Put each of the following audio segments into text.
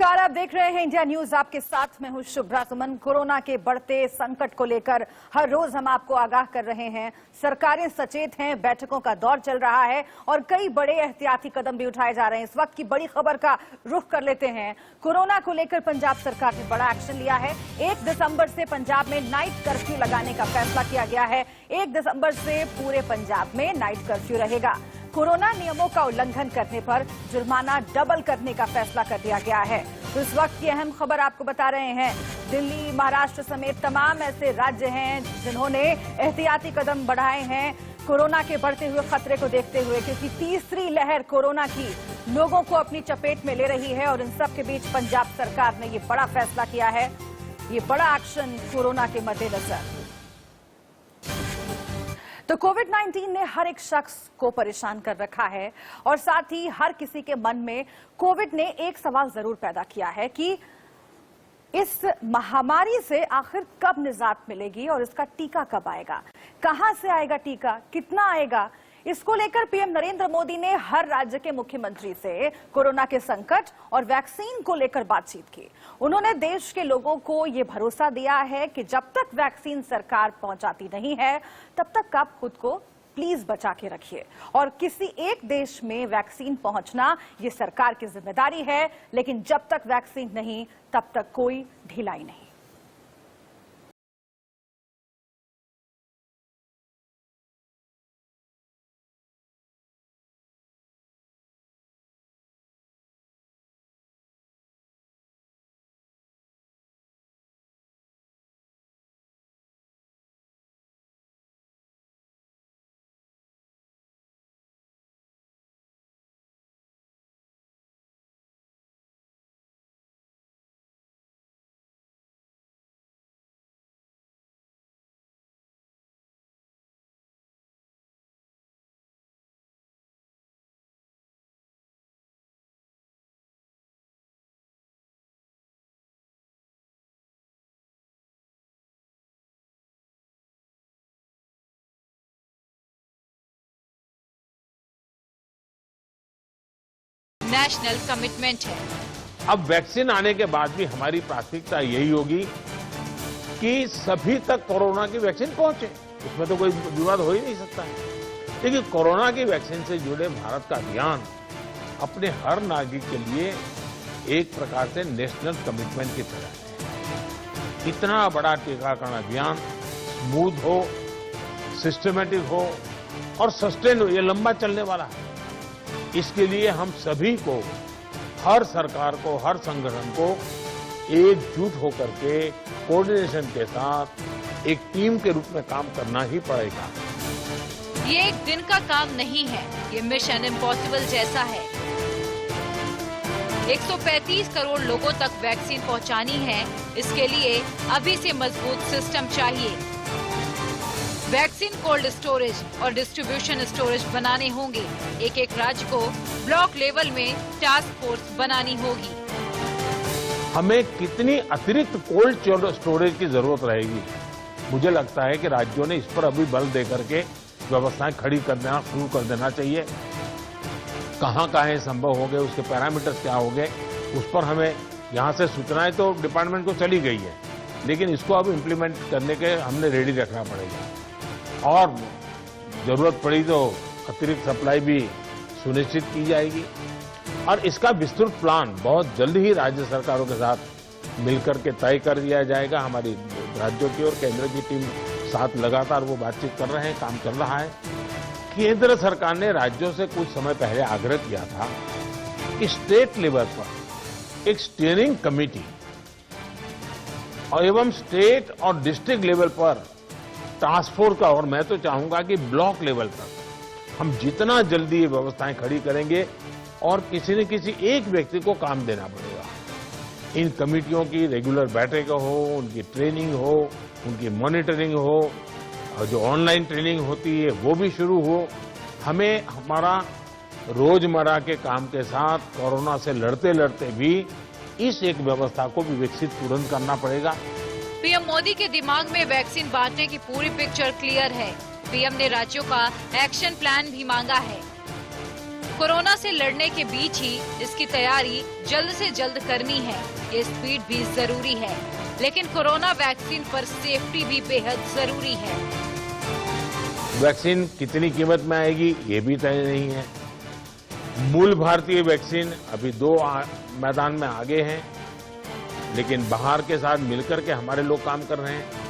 नमस्कार, आप देख रहे हैं इंडिया न्यूज। आपके साथ मैं हूं शुभ्रा सुमन। कोरोना के बढ़ते संकट को लेकर हर रोज हम आपको आगाह कर रहे हैं। सरकारें सचेत हैं, बैठकों का दौर चल रहा है और कई बड़े एहतियाती कदम भी उठाए जा रहे हैं। इस वक्त की बड़ी खबर का रुख कर लेते हैं। कोरोना को लेकर पंजाब सरकार ने बड़ा एक्शन लिया है। 1 दिसंबर से पंजाब में नाइट कर्फ्यू लगाने का फैसला किया गया है। 1 दिसंबर से पूरे पंजाब में नाइट कर्फ्यू रहेगा। कोरोना नियमों का उल्लंघन करने पर जुर्माना डबल करने का फैसला कर दिया गया है। तो इस वक्त की अहम खबर आपको बता रहे हैं। दिल्ली, महाराष्ट्र समेत तमाम ऐसे राज्य हैं जिन्होंने एहतियाती कदम बढ़ाए हैं कोरोना के बढ़ते हुए खतरे को देखते हुए, क्योंकि तीसरी लहर कोरोना की लोगों को अपनी चपेट में ले रही है। और इन सब के बीच पंजाब सरकार ने ये बड़ा फैसला किया है, ये बड़ा एक्शन कोरोना के मद्देनजर। तो कोविड-19 ने हर एक शख्स को परेशान कर रखा है और साथ ही हर किसी के मन में कोविड ने एक सवाल जरूर पैदा किया है कि इस महामारी से आखिर कब निजात मिलेगी और इसका टीका कब आएगा, कहां से आएगा टीका, कितना आएगा। इसको लेकर पीएम नरेंद्र मोदी ने हर राज्य के मुख्यमंत्री से कोरोना के संकट और वैक्सीन को लेकर बातचीत की। उन्होंने देश के लोगों को ये भरोसा दिया है कि जब तक वैक्सीन सरकार पहुंचाती नहीं है तब तक आप खुद को प्लीज बचा के रखिए। और किसी एक देश में वैक्सीन पहुंचना ये सरकार की जिम्मेदारी है, लेकिन जब तक वैक्सीन नहीं तब तक कोई ढिलाई नहीं। नेशनल कमिटमेंट है। अब वैक्सीन आने के बाद भी हमारी प्राथमिकता यही होगी कि सभी तक कोरोना की वैक्सीन पहुंचे। उसमें तो कोई विवाद हो ही नहीं सकता है। लेकिन कोरोना की वैक्सीन से जुड़े भारत का अभियान अपने हर नागरिक के लिए एक प्रकार से नेशनल कमिटमेंट की तरह है। इतना बड़ा टीकाकरण अभियान स्मूथ हो, सिस्टमेटिक हो और सस्टेन हो, ये लंबा चलने वाला है। इसके लिए हम सभी को, हर सरकार को, हर संगठन को एकजुट होकर के कोऑर्डिनेशन के साथ एक टीम के रूप में काम करना ही पड़ेगा। ये एक दिन का काम नहीं है, ये मिशन इम्पॉसिबल जैसा है। 135 करोड़ लोगों तक वैक्सीन पहुंचानी है। इसके लिए अभी से मजबूत सिस्टम चाहिए। वैक्सीन कोल्ड स्टोरेज और डिस्ट्रीब्यूशन स्टोरेज बनाने होंगे। एक एक राज्य को ब्लॉक लेवल में टास्क फोर्स बनानी होगी। हमें कितनी अतिरिक्त कोल्ड स्टोरेज की जरूरत रहेगी, मुझे लगता है कि राज्यों ने इस पर अभी बल देकर के व्यवस्थाएं खड़ी करना शुरू कर देना चाहिए। कहाँ कहाँ संभव हो गए, उसके पैरामीटर्स क्या हो गए, उस पर हमें यहाँ से सूचनाएं तो डिपार्टमेंट को चली गई है, लेकिन इसको अब इम्प्लीमेंट करने के हमने रेडी रखना पड़ेगा। और जरूरत पड़ी तो अतिरिक्त सप्लाई भी सुनिश्चित की जाएगी। और इसका विस्तृत प्लान बहुत जल्द ही राज्य सरकारों के साथ मिलकर के तय कर दिया जाएगा। हमारी राज्यों की और केंद्र की टीम साथ लगातार वो बातचीत कर रहे हैं, काम चल रहा है। केंद्र सरकार ने राज्यों से कुछ समय पहले आग्रह किया था कि स्टेट लेवल पर एक स्टीयरिंग कमेटी और एवं स्टेट और डिस्ट्रिक्ट लेवल पर टास्क फोर्स का, और मैं तो चाहूंगा कि ब्लॉक लेवल पर हम जितना जल्दी ये व्यवस्थाएं खड़ी करेंगे और किसी न किसी एक व्यक्ति को काम देना पड़ेगा। इन कमेटियों की रेगुलर बैठक हो, उनकी ट्रेनिंग हो, उनकी मॉनिटरिंग हो और जो ऑनलाइन ट्रेनिंग होती है वो भी शुरू हो। हमें हमारा रोजमर्रा के काम के साथ कोरोना से लड़ते लड़ते भी इस एक व्यवस्था को भी विकसित तुरंत करना पड़ेगा। पीएम मोदी के दिमाग में वैक्सीन बांटने की पूरी पिक्चर क्लियर है। पीएम ने राज्यों का एक्शन प्लान भी मांगा है। कोरोना से लड़ने के बीच ही इसकी तैयारी जल्द से जल्द करनी है। ये स्पीड भी जरूरी है, लेकिन कोरोना वैक्सीन पर सेफ्टी भी बेहद जरूरी है। वैक्सीन कितनी कीमत में आएगी ये भी तय नहीं है। मूल भारतीय वैक्सीन अभी 2 मैदान में आगे हैं, लेकिन बाहर के साथ मिलकर के हमारे लोग काम कर रहे हैं।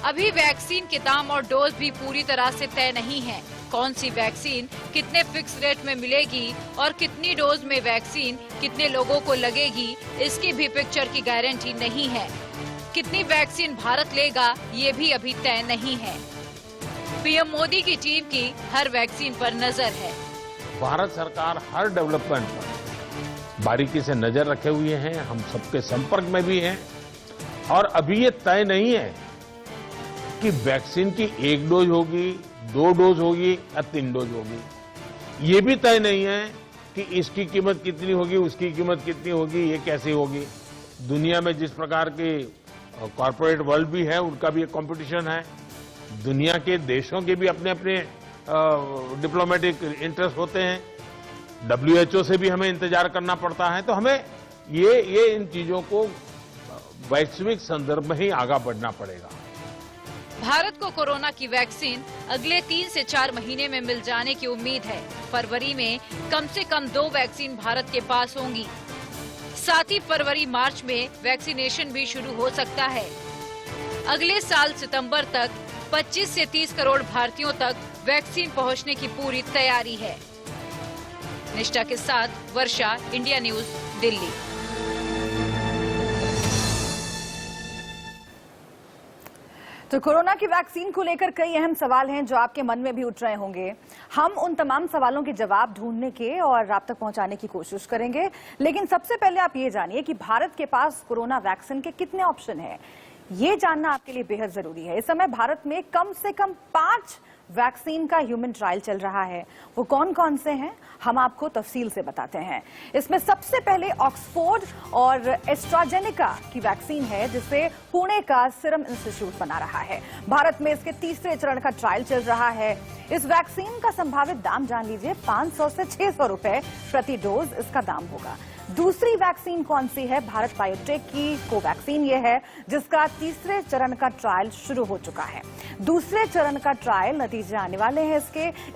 अभी वैक्सीन के दाम और डोज भी पूरी तरह से तय नहीं है। कौन सी वैक्सीन कितने फिक्स रेट में मिलेगी और कितनी डोज में वैक्सीन कितने लोगों को लगेगी, इसकी भी पिक्चर की गारंटी नहीं है। कितनी वैक्सीन भारत लेगा ये भी अभी तय नहीं है। पीएम मोदी की टीम की हर वैक्सीन पर नजर है। भारत सरकार हर डेवलपमेंट पर बारीकी से नजर रखे हुए हैं, हम सबके संपर्क में भी हैं। और अभी ये तय नहीं है कि वैक्सीन की 1 डोज होगी, 2 डोज होगी या 3 डोज होगी। ये भी तय नहीं है कि इसकी कीमत कितनी होगी, उसकी कीमत कितनी होगी, ये कैसे होगी। दुनिया में जिस प्रकार के कॉरपोरेट वर्ल्ड भी है, उनका भी एक कंपटीशन है। दुनिया के देशों के भी अपने अपने डिप्लोमेटिक इंटरेस्ट होते हैं। WHO से भी हमें इंतजार करना पड़ता है। तो हमें ये इन चीजों को वैश्विक संदर्भ में ही आगे बढ़ना पड़ेगा। भारत को कोरोना की वैक्सीन अगले 3 से 4 महीने में मिल जाने की उम्मीद है। फरवरी में कम से कम 2 वैक्सीन भारत के पास होंगी। साथ ही फरवरी मार्च में वैक्सीनेशन भी शुरू हो सकता है। अगले साल सितंबर तक 25 से 30 करोड़ भारतीयों तक वैक्सीन पहुंचने की पूरी तैयारी है। निष्ठा के साथ वर्षा, इंडिया न्यूज, दिल्ली। तो कोरोना की वैक्सीन को लेकर कई अहम सवाल हैं जो आपके मन में भी उठ रहे होंगे। हम उन तमाम सवालों के जवाब ढूंढने के और आप तक पहुंचाने की कोशिश करेंगे। लेकिन सबसे पहले आप ये जानिए कि भारत के पास कोरोना वैक्सीन के कितने ऑप्शन हैं। ये जानना आपके लिए बेहद जरूरी है। इस समय भारत में कम से कम 5 वैक्सीन का ह्यूमन ट्रायल चल रहा है। वो कौन कौन से हैं, हम आपको तफसील से बताते हैं। इसमें सबसे पहले ऑक्सफोर्ड और एस्ट्राजेनेका की वैक्सीन है, जिसे पुणे का सीरम इंस्टीट्यूट बना रहा है। भारत में इसके 3रे चरण का ट्रायल चल रहा है। इस वैक्सीन का संभावित दाम जान लीजिए, 500 से 600 रुपए प्रति डोज इसका दाम होगा। दूसरी वैक्सीन कौन सी है? भारत बायोटेक की कोवैक्सीन ये है, जिसका 3रे चरण का ट्रायल शुरू हो चुका है। दूसरे चरण का ट्रायल नतीजे आने वाले हैं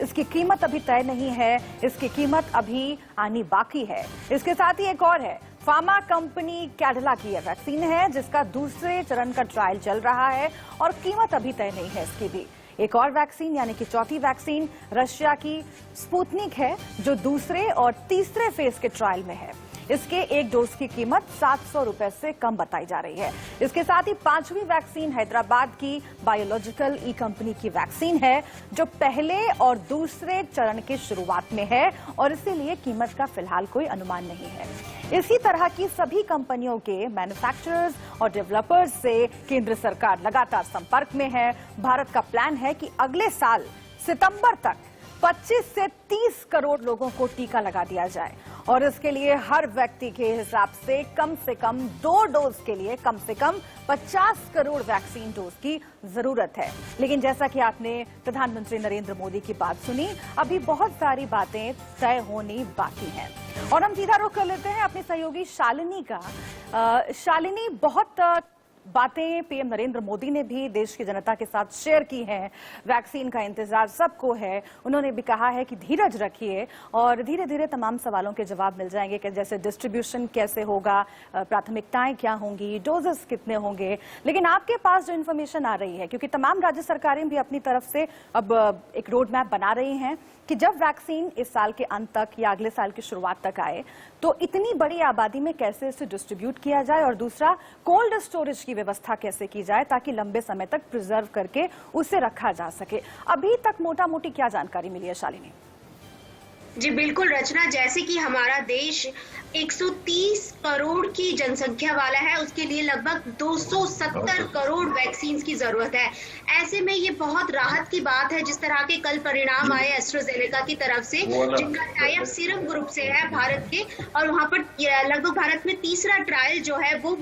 इसकी कीमत अभी तय नहीं है। इसकी कीमत अभी आनी बाकी है। इसके साथ ही एक और है, फार्मा कंपनी कैडिला की यह वैक्सीन है, जिसका 2रे चरण का ट्रायल चल रहा है और कीमत अभी तय नहीं है इसकी भी। एक और वैक्सीन यानी कि चौथी वैक्सीन रशिया की स्पुतनिक है, जो 2रे और 3रे फेज के ट्रायल में है। इसके 1 डोज की कीमत 700 रुपए से कम बताई जा रही है। इसके साथ ही 5वीं वैक्सीन हैदराबाद की बायोलॉजिकल ई कंपनी की वैक्सीन है, जो पहले और 2रे चरण की शुरुआत में है और इसीलिए कीमत का फिलहाल कोई अनुमान नहीं है। इसी तरह की सभी कंपनियों के मैन्युफैक्चरर्स और डेवलपर्स से केंद्र सरकार लगातार संपर्क में है। भारत का प्लान है कि अगले साल सितंबर तक 25 से 30 करोड़ लोगों को टीका लगा दिया जाए और इसके लिए हर व्यक्ति के हिसाब से कम 2 डोज के लिए कम से कम 50 करोड़ वैक्सीन डोज की जरूरत है। लेकिन जैसा कि आपने प्रधानमंत्री नरेंद्र मोदी की बात सुनी, अभी बहुत सारी बातें तय होनी बाकी हैं। और हम सीधा रुख कर लेते हैं अपनी सहयोगी शालिनी का। शालिनी, बहुत बातें पीएम नरेंद्र मोदी ने भी देश की जनता के साथ शेयर की हैं। वैक्सीन का इंतजार सबको है। उन्होंने भी कहा है कि धीरज रखिए और धीरे धीरे तमाम सवालों के जवाब मिल जाएंगे, कि जैसे डिस्ट्रीब्यूशन कैसे होगा, प्राथमिकताएं क्या होंगी, डोजेस कितने होंगे। लेकिन आपके पास जो इन्फॉर्मेशन आ रही है, क्योंकि तमाम राज्य सरकारें भी अपनी तरफ से अब एक रोड मैप बना रही हैं कि जब वैक्सीन इस साल के अंत तक या अगले साल की शुरुआत तक आए, तो इतनी बड़ी आबादी में कैसे इसे डिस्ट्रीब्यूट किया जाए और दूसरा कोल्ड स्टोरेज की व्यवस्था कैसे की जाए ताकि लंबे समय तक प्रिजर्व करके उसे रखा जा सके। अभी तक मोटा मोटी क्या जानकारी मिली है शालिनी? जी बिल्कुल रचना, जैसे कि हमारा देश 130 करोड़ की जनसंख्या वाला है, उसके लिए लगभग 270 करोड़ वैक्सीन की जरूरत है। ऐसे में ये बहुत राहत की बात है जिस तरह के कल परिणाम आए एस्ट्राजेनेका की तरफ से, जिनका टाई अप सीरम ग्रुप से है भारत के, और वहां पर लगभग भारत में 3रा ट्रायल जो है वो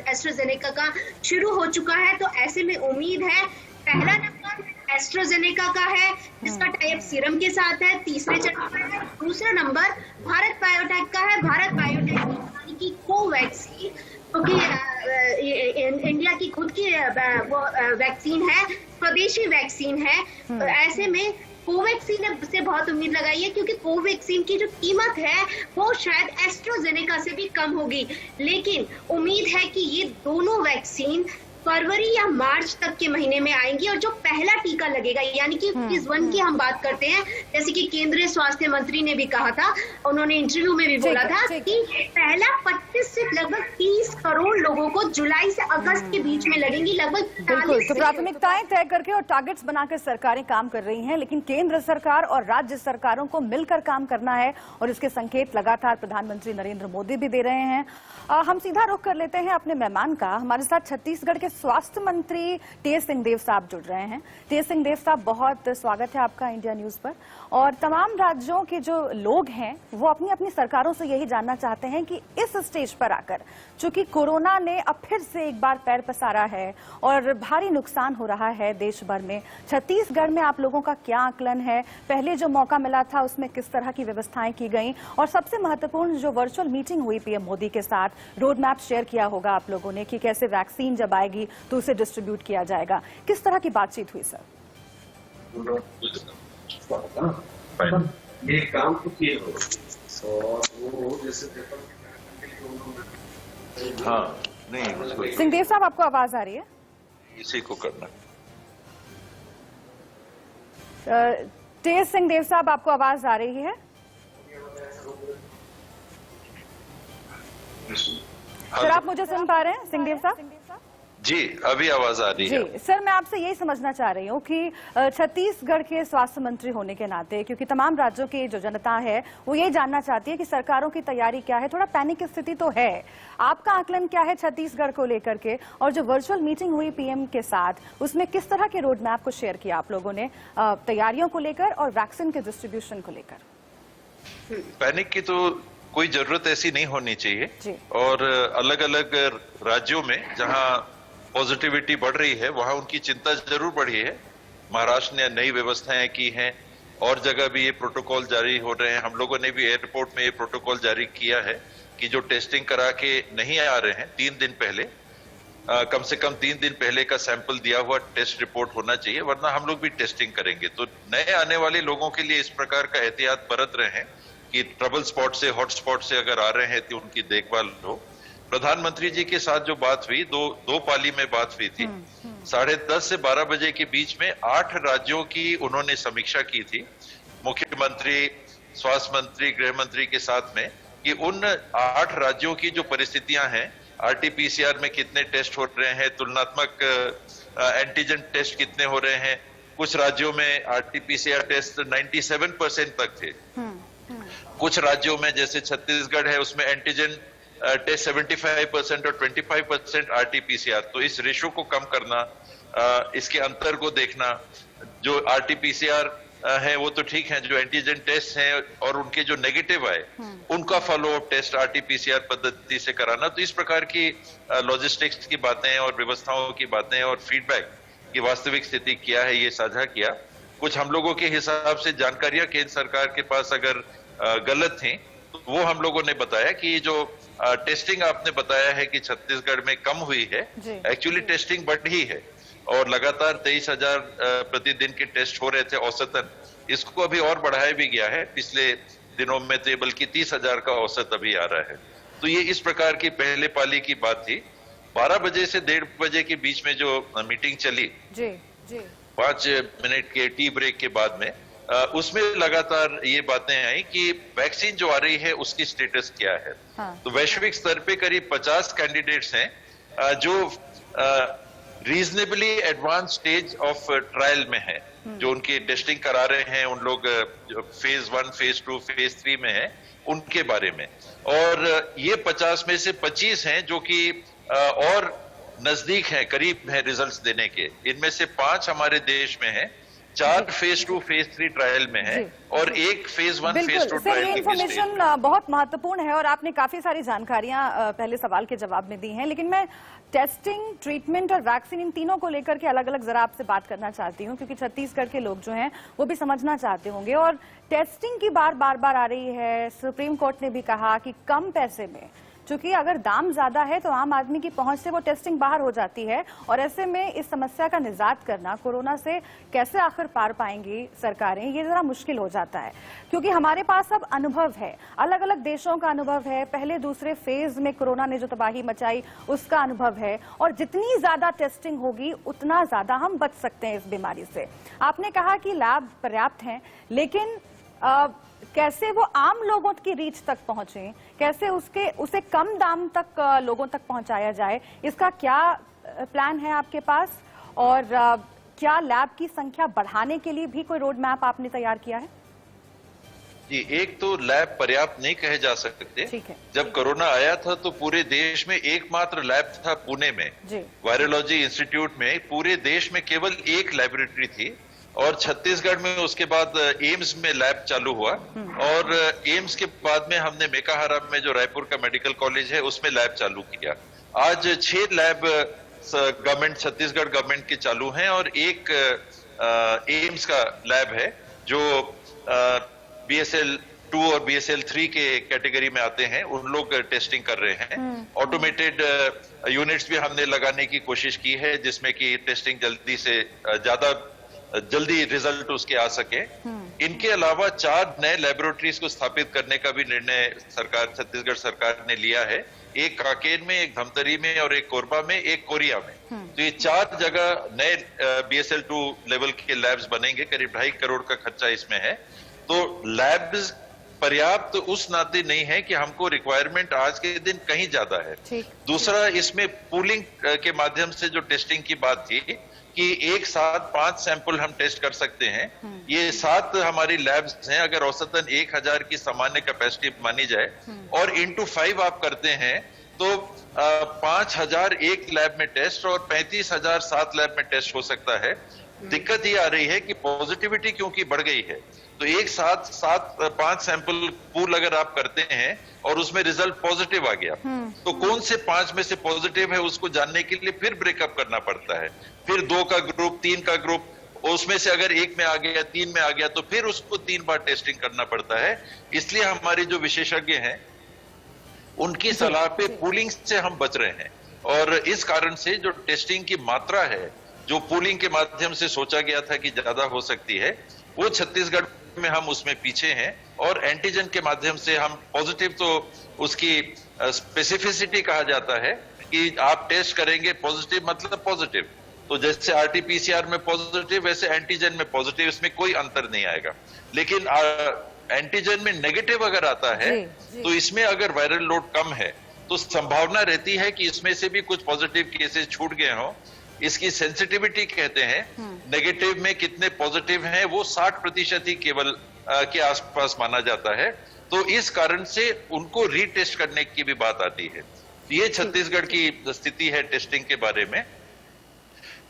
एस्ट्राजेनेका का शुरू हो चुका है। तो ऐसे में उम्मीद है पहला नंबर एस्ट्राजेनेका का है, जिसका टाइप सीरम के साथ है, तीसरे चरण पर है। दूसरा नंबर भारत बायोटेक का है। भारत बायोटेक यानी कि कोवैक्सीन, क्योंकि इंडिया की खुद की वो वैक्सीन है, स्वदेशी वैक्सीन है। तो ऐसे में कोवैक्सीन से बहुत उम्मीद लगाई है, क्योंकि कोवैक्सीन की जो कीमत है वो शायद एस्ट्राजेनेका से भी कम होगी। लेकिन उम्मीद है कि ये दोनों वैक्सीन फरवरी या मार्च तक के महीने में आएंगी, और जो पहला टीका लगेगा यानी कि फेज 1 की हम बात करते हैं, जैसे कि केंद्रीय स्वास्थ्य मंत्री ने भी कहा था, उन्होंने इंटरव्यू में भी बोला था कि पहला 25 से लगभग 30 करोड़ लोगों को जुलाई से अगस्त के बीच में लगेंगी, लगभग। बिल्कुल, तो प्राथमिकताएं तय करके और टारगेट्स बनाकर सरकारें काम कर रही हैं, लेकिन केंद्र सरकार और राज्य सरकारों को मिलकर काम करना है, और इसके संकेत लगातार प्रधानमंत्री नरेंद्र मोदी भी दे रहे हैं। हम सीधा रुख कर लेते हैं अपने मेहमान का। हमारे साथ छत्तीसगढ़ के स्वास्थ्य मंत्री टीएस सिंहदेव साहब जुड़ रहे हैं। टीएस सिंहदेव साहब, बहुत स्वागत है आपका इंडिया न्यूज पर। और तमाम राज्यों के जो लोग हैं वो अपनी अपनी सरकारों से यही जानना चाहते हैं कि इस स्टेज पर आकर, चूंकि कोरोना ने अब फिर से एक बार पैर पसारा है और भारी नुकसान हो रहा है देश भर में, छत्तीसगढ़ में आप लोगों का क्या आकलन है? पहले जो मौका मिला था उसमें किस तरह की व्यवस्थाएं की गई, और सबसे महत्वपूर्ण जो वर्चुअल मीटिंग हुई पीएम मोदी के साथ, रोड मैप शेयर किया होगा आप लोगों ने कि कैसे वैक्सीन जब आएगी तो उसे डिस्ट्रीब्यूट किया जाएगा, किस तरह की बातचीत हुई सर? ये काम तो किए हो और वो जैसे हाँ नहीं, सिंहदेव साहब आपको आवाज आ रही है? इसी को करना। टीएस सिंहदेव साहब आपको आवाज आ रही है? सर आप मुझे सुन पा रहे हैं सिंहदेव साहब? जी अभी आवाज आ रही है। जी सर, मैं आपसे यही समझना चाह रही हूँ कि छत्तीसगढ़ के स्वास्थ्य मंत्री होने के नाते, क्योंकि तमाम राज्यों की जो जनता है वो यही जानना चाहती है कि सरकारों की तैयारी क्या है, थोड़ा पैनिक की स्थिति तो है, आपका आकलन क्या है छत्तीसगढ़ को लेकर के? और जो वर्चुअल मीटिंग हुई पीएम के साथ, उसमें किस तरह के रोड मैप को शेयर किया आप लोगों ने तैयारियों को लेकर और वैक्सीन के डिस्ट्रीब्यूशन को लेकर? पैनिक की तो कोई जरूरत ऐसी नहीं होनी चाहिए जी। और अलग अलग राज्यों में जहां पॉजिटिविटी बढ़ रही है वहां उनकी चिंता जरूर बढ़ी है। महाराष्ट्र ने नई व्यवस्थाएं की हैं, और जगह भी ये प्रोटोकॉल जारी हो रहे हैं। हम लोगों ने भी एयरपोर्ट में ये प्रोटोकॉल जारी किया है कि जो टेस्टिंग करा के नहीं आ रहे हैं 3 दिन पहले, कम से कम 3 दिन पहले का सैंपल दिया हुआ टेस्ट रिपोर्ट होना चाहिए, वरना हम लोग भी टेस्टिंग करेंगे। तो नए आने वाले लोगों के लिए इस प्रकार का एहतियात बरत रहे हैं कि ट्रबल स्पॉट से, हॉट स्पॉट से अगर आ रहे हैं तो उनकी देखभाल हो। प्रधानमंत्री जी के साथ जो बात हुई, दो पाली में बात हुई थी, 10:30 से 12 बजे के बीच में 8 राज्यों की उन्होंने समीक्षा की थी, मुख्यमंत्री, स्वास्थ्य मंत्री, गृह मंत्री के साथ में, कि उन 8 राज्यों की जो परिस्थितियां हैं, आरटीपीसीआर में कितने टेस्ट हो रहे हैं, तुलनात्मक एंटीजन टेस्ट कितने हो रहे हैं। कुछ राज्यों में आरटीपीसीआर टेस्ट 97% तक थे। कुछ राज्यों में जैसे छत्तीसगढ़ है उसमें एंटीजन टेस्ट 75% और 25% आरटीपीसीआर। तो इस रेशो को कम करना, इसके अंतर को देखना, जो आरटीपीसीआर है वो तो ठीक है, जो एंटीजन टेस्ट हैं और उनके जो नेगेटिव आए उनका फॉलोअप टेस्ट आरटीपीसीआर पद्धति से कराना। तो इस प्रकार की लॉजिस्टिक्स की बातें और व्यवस्थाओं की बातें और फीडबैक की वास्तविक स्थिति क्या है ये साझा किया। कुछ हम लोगों के हिसाब से जानकारियां केंद्र सरकार के पास अगर गलत थी तो वो हम लोगों ने बताया कि जो टेस्टिंग आपने बताया है कि छत्तीसगढ़ में कम हुई है, एक्चुअली टेस्टिंग बढ़ी है और लगातार 23,000 प्रतिदिन के टेस्ट हो रहे थे औसतन। इसको अभी और बढ़ाया भी गया है पिछले दिनों में, तो बल्कि 30,000 का औसत अभी आ रहा है। तो ये इस प्रकार की पहले पाली की बात थी। 12 बजे से 1:30 बजे के बीच में जो मीटिंग चली, 5 मिनट के टी ब्रेक के बाद में, उसमें लगातार ये बातें आई कि वैक्सीन जो आ रही है उसकी स्टेटस क्या है। तो वैश्विक स्तर पे करीब 50 कैंडिडेट्स हैं जो reasonably advance stage of trial में है, जो उनकी टेस्टिंग करा रहे हैं। उन लोग फेज 1, फेज 2, फेज 3 में है, उनके बारे में। और ये 50 में से 25 हैं जो कि और नजदीक हैं, करीब हैं रिजल्ट्स देने के। इनमें से 5 हमारे देश में हैं 4 फेज 2 फेज 3 ट्रायल में है और एक फेज 1 फेज 2 बिल्कुल सर, ये ट्रायल की इन्फॉर्मेशन बहुत महत्वपूर्ण है और आपने काफी सारी जानकारियां पहले सवाल के जवाब में दी हैं, लेकिन मैं टेस्टिंग, ट्रीटमेंट और वैक्सीन इन तीनों को लेकर के अलग अलग जरा आपसे बात करना चाहती हूं, क्योंकि छत्तीसगढ़ के लोग जो हैं वो भी समझना चाहते होंगे। और टेस्टिंग की बार बार आ रही है, सुप्रीम कोर्ट ने भी कहा कि कम पैसे में, क्योंकि अगर दाम ज्यादा है तो आम आदमी की पहुंच से वो टेस्टिंग बाहर हो जाती है, और ऐसे में इस समस्या का निजात करना, कोरोना से कैसे आखिर पार पाएंगी सरकारें, ये जरा मुश्किल हो जाता है। क्योंकि हमारे पास अब अनुभव है, अलग अलग देशों का अनुभव है, पहले दूसरे फेज में कोरोना ने जो तबाही मचाई उसका अनुभव है, और जितनी ज्यादा टेस्टिंग होगी उतना ज्यादा हम बच सकते हैं इस बीमारी से। आपने कहा कि लैब पर्याप्त हैं, लेकिन कैसे वो आम लोगों की रीच तक पहुंचे, कैसे उसे कम दाम तक लोगों तक पहुंचाया जाए, इसका क्या प्लान है आपके पास? और क्या लैब की संख्या बढ़ाने के लिए भी कोई रोड मैप आपने तैयार किया है? जी, एक तो लैब पर्याप्त नहीं कहे जा सकते। ठीक है। जब कोरोना आया था तो पूरे देश में एकमात्र लैब था पुणे में, वायरोलॉजी इंस्टीट्यूट में। पूरे देश में केवल एक लेबोरेटरी थी, और छत्तीसगढ़ में उसके बाद एम्स में लैब चालू हुआ, और एम्स के बाद में हमने मेकाहारा में जो रायपुर का मेडिकल कॉलेज है उसमें लैब चालू किया। आज 6 लैब गवर्नमेंट, छत्तीसगढ़ गवर्नमेंट के चालू हैं, और एक एम्स का लैब है जो BSL 2 और BSL 3 के कैटेगरी में आते हैं, उन लोग टेस्टिंग कर रहे हैं। ऑटोमेटेड यूनिट्स भी हमने लगाने की कोशिश की है, जिसमें कि टेस्टिंग जल्दी रिजल्ट उसके आ सके। इनके अलावा 4 नए लेबोरेटरीज को स्थापित करने का भी निर्णय छत्तीसगढ़ सरकार ने लिया है। एक कांकेर में, एक धमतरी में, और एक कोरबा में, एक कोरिया में। तो ये 4 जगह नए BSL 2 लेवल के लैब्स बनेंगे। करीब 2.5 करोड़ का खर्चा इसमें है। तो लैब्स पर्याप्त उस नाते नहीं है कि हमको रिक्वायरमेंट आज के दिन कहीं ज्यादा है। दूसरा, इसमें पूलिंग के माध्यम से जो टेस्टिंग की बात थी कि एक साथ 5 सैंपल हम टेस्ट कर सकते हैं, ये 7 हमारी लैब्स हैं। अगर औसतन 1000 की सामान्य कैपेसिटी मानी जाए और इंटू 5 आप करते हैं तो 5000 एक लैब में टेस्ट और 35,000 7 लैब में टेस्ट हो सकता है। दिक्कत ये आ रही है कि पॉजिटिविटी क्योंकि बढ़ गई है, तो एक साथ 5 सैंपल पूल अगर आप करते हैं और उसमें रिजल्ट पॉजिटिव आ गया, तो कौन से 5 में से पॉजिटिव है उसको जानने के लिए फिर ब्रेकअप करना पड़ता है। फिर 2 का ग्रुप, 3 का ग्रुप, उसमें से अगर 1 में आ गया, 3 में आ गया, तो फिर उसको 3 बार टेस्टिंग करना पड़ता है। इसलिए हमारे जो विशेषज्ञ हैं उनकी सलाह पे पूलिंग से हम बच रहे हैं, और इस कारण से जो टेस्टिंग की मात्रा है, जो पूलिंग के माध्यम से सोचा गया था कि ज्यादा हो सकती है, वो छत्तीसगढ़ में हम उसमें पीछे हैं। और एंटीजन के माध्यम से हम पॉजिटिव, तो उसकी स्पेसिफिसिटी कहा जाता है कि आप टेस्ट करेंगे पॉजिटिव मतलब पॉजिटिव, तो जैसे RT-PCR में पॉजिटिव वैसे एंटीजन में पॉजिटिव, इसमें कोई अंतर नहीं आएगा। लेकिन एंटीजन में नेगेटिव अगर आता है तो इसमें अगर वायरल लोड कम है तो संभावना रहती है कि इसमें से भी कुछ पॉजिटिव केसेस छूट गए हों। इसकी सेंसिटिविटी कहते हैं, नेगेटिव में कितने पॉजिटिव हैं वो 60% ही केवल के आसपास माना जाता है। तो इस कारण से उनको रीटेस्ट करने की भी बात आती है। ये छत्तीसगढ़ की स्थिति है टेस्टिंग के बारे में।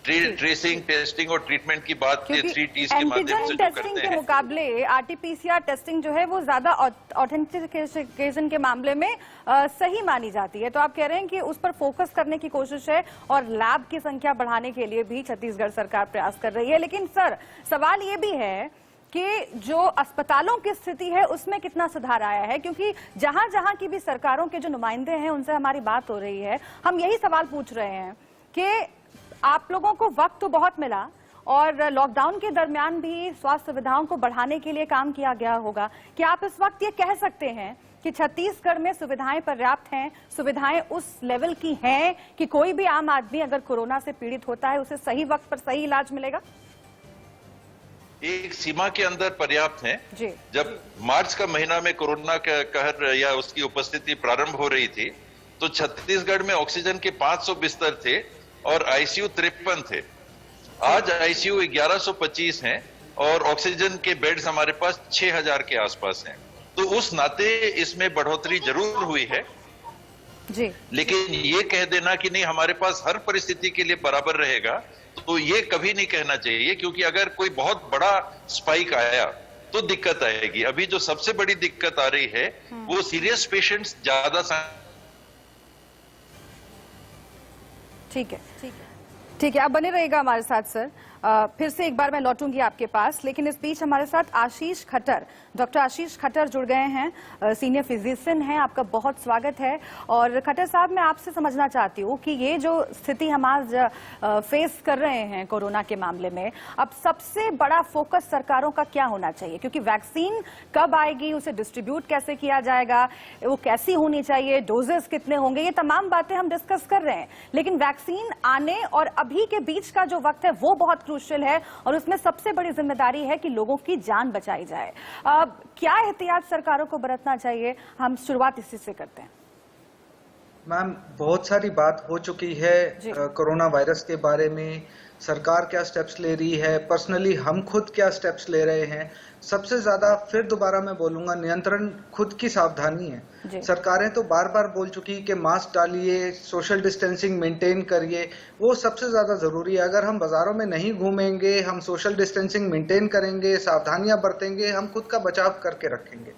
ट्रेसिंग, टेस्टिंग और ट्रीटमेंट की बात 3 T's के माध्यम से टेस्टिंग के मुकाबले RT-PCR टेस्टिंग जो है वो ज्यादा ऑथेंटिकेशन के मामले में सही मानी जाती है। तो आप कह रहे हैं कि उस पर फोकस करने की कोशिश है और लैब की संख्या बढ़ाने के लिए भी छत्तीसगढ़ सरकार प्रयास कर रही है। लेकिन सर, सवाल ये भी है कि जो अस्पतालों की स्थिति है उसमें कितना सुधार आया है, क्योंकि जहां जहां की भी सरकारों के जो नुमाइंदे हैं उनसे हमारी बात हो रही है, हम यही सवाल पूछ रहे हैं कि आप लोगों को वक्त तो बहुत मिला और लॉकडाउन के दरमियान भी स्वास्थ्य सुविधाओं को बढ़ाने के लिए काम किया गया होगा। क्या आप इस वक्त ये कह सकते हैं कि छत्तीसगढ़ में सुविधाएं पर्याप्त हैं, सुविधाएं उस लेवल की हैं कि कोई भी आम आदमी अगर कोरोना से पीड़ित होता है उसे सही वक्त पर सही इलाज मिलेगा? एक सीमा के अंदर पर्याप्त है। जब मार्च का महीना में कोरोना का कहर या उसकी उपस्थिति प्रारंभ हो रही थी तो छत्तीसगढ़ में ऑक्सीजन के 500 बिस्तर थे और ICU 53 थे। आज ICU 1125 हैं और ऑक्सीजन के बेड्स हमारे पास 6000 के आसपास हैं। तो उस नाते इसमें बढ़ोतरी जरूर हुई है जी। लेकिन ये कह देना कि नहीं हमारे पास हर परिस्थिति के लिए बराबर रहेगा, तो ये कभी नहीं कहना चाहिए, क्योंकि अगर कोई बहुत बड़ा स्पाइक आया तो दिक्कत आएगी। अभी जो सबसे बड़ी दिक्कत आ रही है वो सीरियस पेशेंट्स ज्यादा ठीक है, आप बने रहिएगा हमारे साथ सर। फिर से एक बार मैं लौटूंगी आपके पास, लेकिन इस बीच हमारे साथ आशीष खट्टर, डॉक्टर आशीष खट्टर जुड़ गए हैं, सीनियर फिजिशियन हैं। आपका बहुत स्वागत है। और खट्टर साहब, मैं आपसे समझना चाहती हूँ कि ये जो स्थिति हम आज फेस कर रहे हैं कोरोना के मामले में, अब सबसे बड़ा फोकस सरकारों का क्या होना चाहिए? क्योंकि वैक्सीन कब आएगी, उसे डिस्ट्रीब्यूट कैसे किया जाएगा, वो कैसी होनी चाहिए, डोजेस कितने होंगे, ये तमाम बातें हम डिस्कस कर रहे हैं। लेकिन वैक्सीन आने और अभी के बीच का जो वक्त है वो बहुत क्रूशियल है, और उसमें सबसे बड़ी जिम्मेदारी है कि लोगों की जान बचाई जाए। क्या एहतियात सरकारों को बरतना चाहिए? हम शुरुआत इसी से करते हैं। मैम, बहुत सारी बात हो चुकी है कोरोना वायरस के बारे में। सरकार क्या स्टेप्स ले रही है, पर्सनली हम खुद क्या स्टेप्स ले रहे हैं। सबसे ज्यादा फिर दोबारा मैं बोलूंगा, नियंत्रण खुद की सावधानी है। सरकारें तो बार बार बोल चुकी कि मास्क डालिए, सोशल डिस्टेंसिंग मेंटेन करिए, वो सबसे ज्यादा जरूरी है। अगर हम बाजारों में नहीं घूमेंगे, हम सोशल डिस्टेंसिंग मेंटेन करेंगे, सावधानियां बरतेंगे, हम खुद का बचाव करके रखेंगे।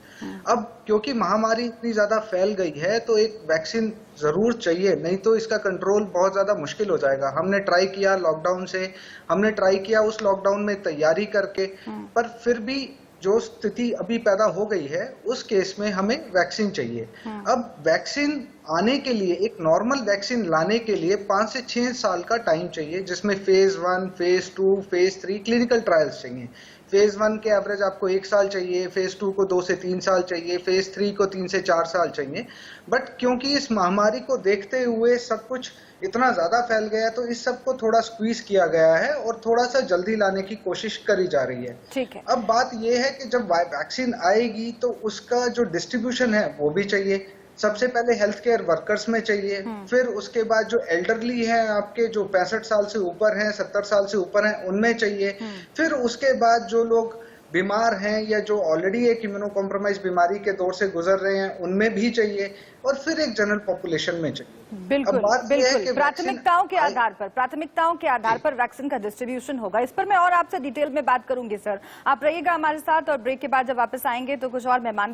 अब क्योंकि महामारी इतनी ज्यादा फैल गई है तो एक वैक्सीन जरूर चाहिए, नहीं तो इसका कंट्रोल बहुत ज्यादा मुश्किल हो जाएगा। हमने ट्राई किया लॉकडाउन से, हमने ट्राई किया उस लॉकडाउन में तैयारी करके, पर फिर भी जो स्थिति अभी पैदा हो गई है उस केस में हमें वैक्सीन चाहिए। अब वैक्सीन आने के लिए, एक नॉर्मल वैक्सीन लाने के लिए 5 से 6 साल का टाइम चाहिए, जिसमें phase 1, phase 2, phase 3 clinical trials चाहिए। फेज 1 के एवरेज आपको 1 साल चाहिए, फेज 2 को 2 से 3 साल चाहिए, फेज 3 को 3 से 4 साल चाहिए। बट क्योंकि इस महामारी को देखते हुए सब कुछ इतना ज्यादा फैल गया, तो इस सब को थोड़ा स्क्वीज किया गया है और थोड़ा सा जल्दी लाने की कोशिश करी जा रही है। ठीक है। अब बात यह है कि जब वैक्सीन आएगी तो उसका जो डिस्ट्रीब्यूशन है वो भी चाहिए। सबसे पहले हेल्थ केयर वर्कर्स में चाहिए, फिर उसके बाद जो एल्डरली हैं आपके, जो 65 साल से ऊपर हैं, 70 साल से ऊपर हैं, उनमें चाहिए। फिर उसके बाद जो लोग बीमार हैं या जो ऑलरेडी एक इम्यूनो कॉम्प्रोमाइज बीमारी के दौर से गुजर रहे हैं, उनमें भी चाहिए, और फिर एक जनरल पॉपुलेशन में चाहिए। बिल्कुल, बिल्कुल। प्राथमिकताओं के आधार पर वैक्सीन का डिस्ट्रीब्यूशन होगा। इस पर मैं और आपसे डिटेल में बात करूंगी सर। आप रहिएगा हमारे साथ, और ब्रेक के बाद जब वापस आएंगे तो कुछ और मेहमान भी